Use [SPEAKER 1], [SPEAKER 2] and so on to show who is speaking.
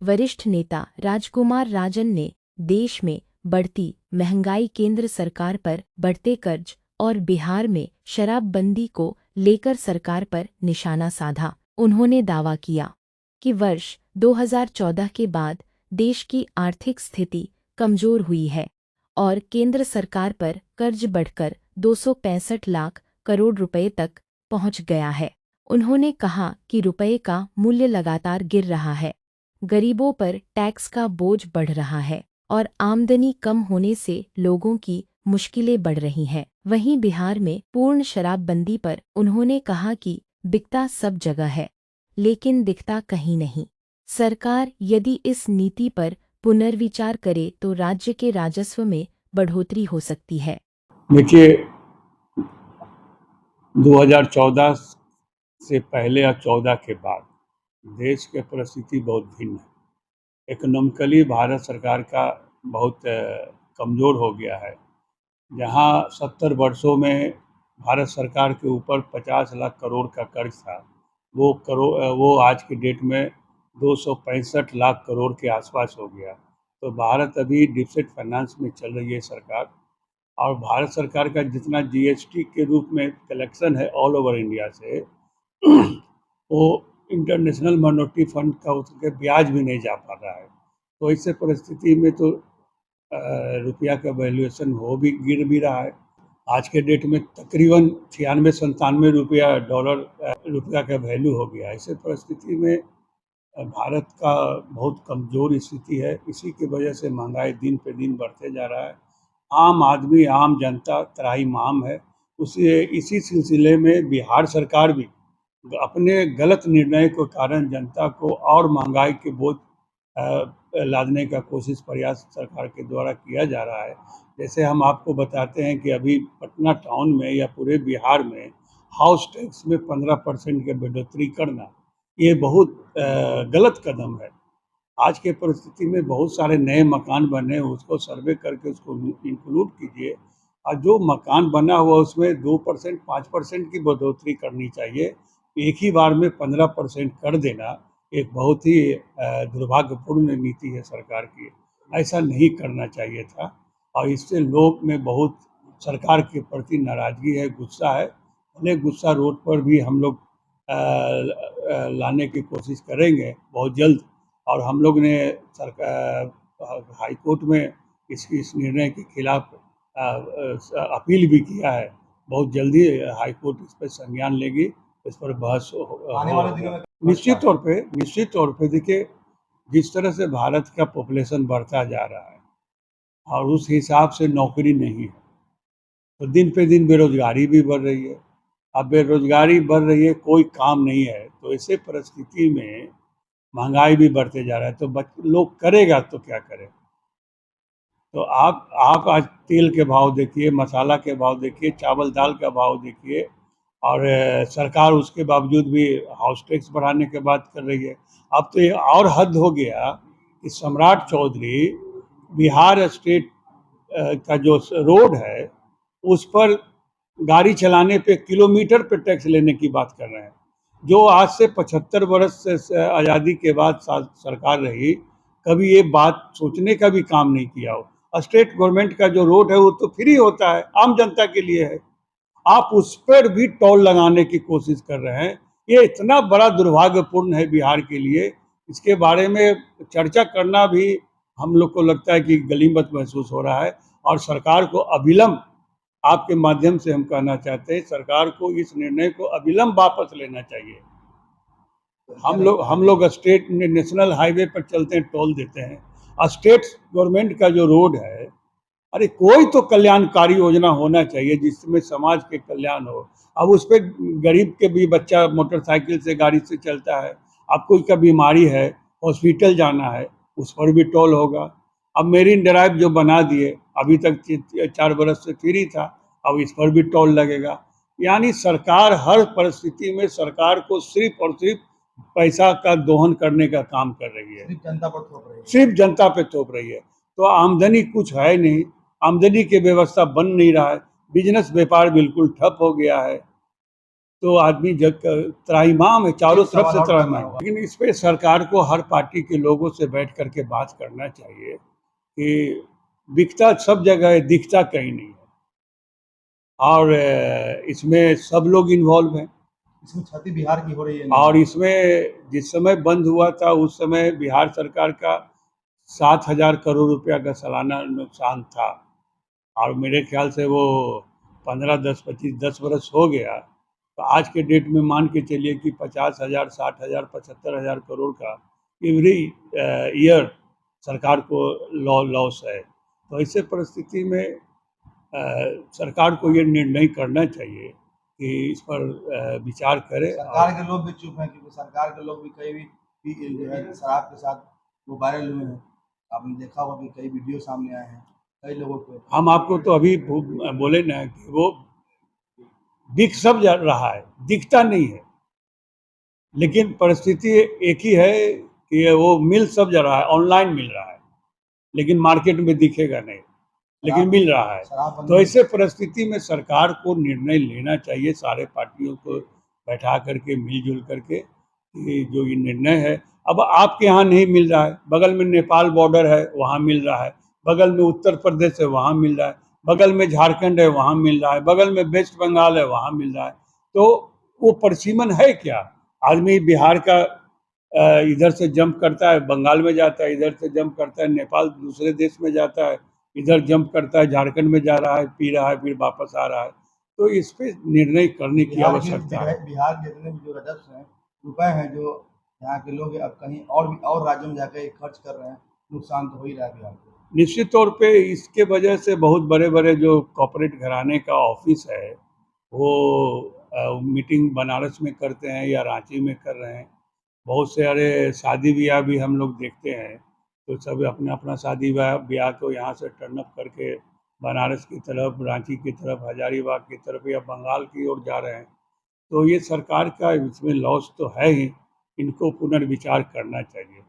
[SPEAKER 1] वरिष्ठ नेता राजकुमार राजन ने देश में बढ़ती महंगाई, केंद्र सरकार पर बढ़ते कर्ज और बिहार में शराबबंदी को लेकर सरकार पर निशाना साधा। उन्होंने दावा किया कि वर्ष 2014 के बाद देश की आर्थिक स्थिति कमजोर हुई है और केंद्र सरकार पर कर्ज बढ़कर 265 लाख करोड़ रुपए तक पहुंच गया है। उन्होंने कहा कि रुपए का मूल्य लगातार गिर रहा है, गरीबों पर टैक्स का बोझ बढ़ रहा है और आमदनी कम होने से लोगों की मुश्किलें बढ़ रही हैं। वहीं बिहार में पूर्ण शराबबंदी पर उन्होंने कहा कि बिकता सब जगह है, लेकिन दिखता कहीं नहीं। सरकार यदि इस नीति पर पुनर्विचार करे तो राज्य के राजस्व में बढ़ोतरी हो सकती है।
[SPEAKER 2] देखिए, 2014 से पहले और 14 के बाद देश की परिस्थिति बहुत भिन्न है। इकोनॉमिकली भारत सरकार का बहुत कमज़ोर हो गया है। जहां 70 वर्षों में भारत सरकार के ऊपर 50 लाख करोड़ का कर्ज था, वो आज की डेट में 265 लाख करोड़ के आसपास हो गया। तो भारत अभी डिफिसिट फाइनेंस में चल रही है सरकार। और भारत सरकार का जितना जीएसटी के रूप में कलेक्शन है ऑल ओवर इंडिया से, वो इंटरनेशनल मॉनेटरी फंड का उसके ब्याज भी नहीं जा पा रहा है। तो ऐसे परिस्थिति में तो रुपया का वैल्यूएशन हो भी गिर भी रहा है। आज के डेट में तकरीबन 96-97 रुपया डॉलर रुपया का वैल्यू हो गया। ऐसे परिस्थिति में भारत का बहुत कमज़ोर स्थिति है। इसी की वजह से महंगाई दिन पे दिन बढ़ते जा रहा है। आम आदमी, आम जनता त्राहिमाम है। इसी सिलसिले में बिहार सरकार भी अपने गलत निर्णय के कारण जनता को और महंगाई के बोझ लादने का प्रयास सरकार के द्वारा किया जा रहा है। जैसे हम आपको बताते हैं कि अभी पटना टाउन में या पूरे बिहार में हाउस टैक्स में 15% की बढ़ोतरी करना, ये बहुत गलत कदम है। आज के परिस्थिति में बहुत सारे नए मकान बने, उसको सर्वे करके उसको इंक्लूड कीजिए। और जो मकान बना हुआ उसमें 2% 5% की बढ़ोतरी करनी चाहिए। एक ही बार में 15% कर देना एक बहुत ही दुर्भाग्यपूर्ण नीति है सरकार की। ऐसा नहीं करना चाहिए था और इससे लोग में बहुत सरकार के प्रति नाराज़गी है, गुस्सा है। भले गुस्सा रोड पर भी हम लोग लाने की कोशिश करेंगे बहुत जल्द। और हम लोग ने सरकार हाई कोर्ट में इस निर्णय के खिलाफ अपील भी किया है। बहुत जल्दी हाई कोर्ट इस पर संज्ञान लेगी, इस पर बहस
[SPEAKER 3] आने वाले दिनों में
[SPEAKER 2] निश्चित तौर पे देखिए, जिस तरह से भारत का पॉपुलेशन बढ़ता जा रहा है और उस हिसाब से नौकरी नहीं है, तो दिन पे दिन बेरोजगारी भी बढ़ रही है। अब बेरोजगारी बढ़ रही है, कोई काम नहीं है, तो ऐसे परिस्थिति में महंगाई भी बढ़ते जा रहा है। तो लोग करेगा तो क्या करे। तो आप आज तेल के भाव देखिए, मसाला के भाव देखिए, चावल दाल का भाव देखिए। और सरकार उसके बावजूद भी हाउस टैक्स बढ़ाने की बात कर रही है। अब तो ये और हद हो गया कि सम्राट चौधरी बिहार स्टेट का जो रोड है उस पर गाड़ी चलाने पे किलोमीटर पे टैक्स लेने की बात कर रहे हैं। जो आज से 75 वर्ष से आज़ादी के बाद सरकार रही, कभी ये बात सोचने का भी काम नहीं किया हो। स्टेट गवर्नमेंट का जो रोड है वो तो फ्री होता है, आम जनता के लिए है। आप उस पर भी टोल लगाने की कोशिश कर रहे हैं। ये इतना बड़ा दुर्भाग्यपूर्ण है बिहार के लिए। इसके बारे में चर्चा करना भी हम लोग को लगता है कि गलीमत महसूस हो रहा है। और सरकार को अविलंब, आपके माध्यम से हम कहना चाहते हैं, सरकार को इस निर्णय को अविलंब वापस लेना चाहिए। हम लोग स्टेट नेशनल हाईवे पर चलते हैं, टोल देते हैं। स्टेट गवर्नमेंट का जो रोड है, अरे कोई तो कल्याणकारी योजना होना चाहिए जिसमें समाज के कल्याण हो। अब उस पर गरीब के भी बच्चा मोटरसाइकिल से, गाड़ी से चलता है। अब कोई का बीमारी है, हॉस्पिटल जाना है, उस पर भी टोल होगा। अब मेरीन ड्राइव जो बना दिए, अभी तक 4 बरस से फ्री था, अब इस पर भी टोल लगेगा। यानी सरकार हर परिस्थिति में सरकार को सिर्फ और सिर्फ पैसा का दोहन करने का काम कर रही है, सिर्फ जनता पे थोप रही है। तो आमदनी कुछ है नहीं, आमदनी की व्यवस्था बन नहीं रहा है, बिजनेस व्यापार बिल्कुल ठप हो गया है। तो आदमी जग त्राहिमाम है, चारों
[SPEAKER 3] एक
[SPEAKER 2] तरफ
[SPEAKER 3] सवाल
[SPEAKER 2] से
[SPEAKER 3] और करना
[SPEAKER 2] त्राहिमाम।
[SPEAKER 3] होगा।
[SPEAKER 2] लेकिन इस पे सरकार को हर पार्टी के लोगों से बैठ करके बात करना चाहिए कि बिकता सब जगह है, दिखता कहीं नहीं है। और इसमें सब लोग इन्वॉल्व हैं।
[SPEAKER 3] इसमें क्षति बिहार की हो रही है
[SPEAKER 2] और
[SPEAKER 3] नहीं?
[SPEAKER 2] इसमें जिस समय बंद हुआ था उस समय बिहार सरकार का 7,000 करोड़ रुपया का सालाना नुकसान था। और मेरे ख्याल से वो 15, 10, 25, 10 बरस हो गया, तो आज के डेट में मान के चलिए कि 50,000, 60,000, 75,000 करोड़ का एवरी ईयर सरकार को लॉस है। तो ऐसे परिस्थिति में सरकार को ये निर्णय करना चाहिए कि इस पर विचार करे।
[SPEAKER 3] सरकार के लोग भी चुप हैं, क्योंकि सरकार के लोग भी कई भी जो है शराब के साथ वो वायरल हुए हैं। आपने देखा होगा कि कई वीडियो सामने आए हैं कई लोगों के।
[SPEAKER 2] हम आपको तो अभी बोले ना कि वो दिख सब जा रहा है, दिखता नहीं है। लेकिन परिस्थिति एक ही है कि वो मिल सब जा रहा है, ऑनलाइन मिल रहा है, लेकिन मार्केट में दिखेगा नहीं, लेकिन मिल रहा है। तो ऐसे परिस्थिति में सरकार को निर्णय लेना चाहिए, सारे पार्टियों को बैठा करके मिलजुल करके कि जो ये निर्णय है। अब आपके यहाँ नहीं मिल रहा है, बगल में नेपाल बॉर्डर है वहाँ मिल रहा है, बगल में उत्तर प्रदेश है वहाँ मिल रहा है, बगल में झारखंड है वहाँ मिल रहा है, बगल में वेस्ट बंगाल है वहाँ मिल रहा है। तो वो परिसीमन है क्या? आदमी बिहार का इधर से जंप करता है बंगाल में जाता है, इधर से जंप करता है नेपाल दूसरे देश में जाता है, इधर जंप करता है झारखंड में जा रहा है, पी रहा है, फिर वापस आ रहा है। तो इस पे निर्णय करने की आवश्यकता है।
[SPEAKER 3] बिहार के जितने भी जो राजस्व हैं, रुपए हैं, जो यहाँ के लोग अब कहीं और भी और राज्यों में जाकर खर्च कर रहे हैं, नुकसान तो हो ही रहा है बिहार को।
[SPEAKER 2] निश्चित तौर पे इसके वजह से बहुत बड़े बड़े जो कॉर्पोरेट घराने का ऑफिस है वो मीटिंग बनारस में करते हैं या रांची में कर रहे हैं। बहुत से अरे शादी ब्याह भी हम लोग देखते हैं, तो सब अपना अपना शादी ब्याह को यहाँ से टर्न अप करके बनारस की तरफ, रांची की तरफ, हजारीबाग की तरफ या बंगाल की ओर जा रहे हैं। तो ये सरकार का इसमें लॉस तो है ही, इनको पुनर्विचार करना चाहिए।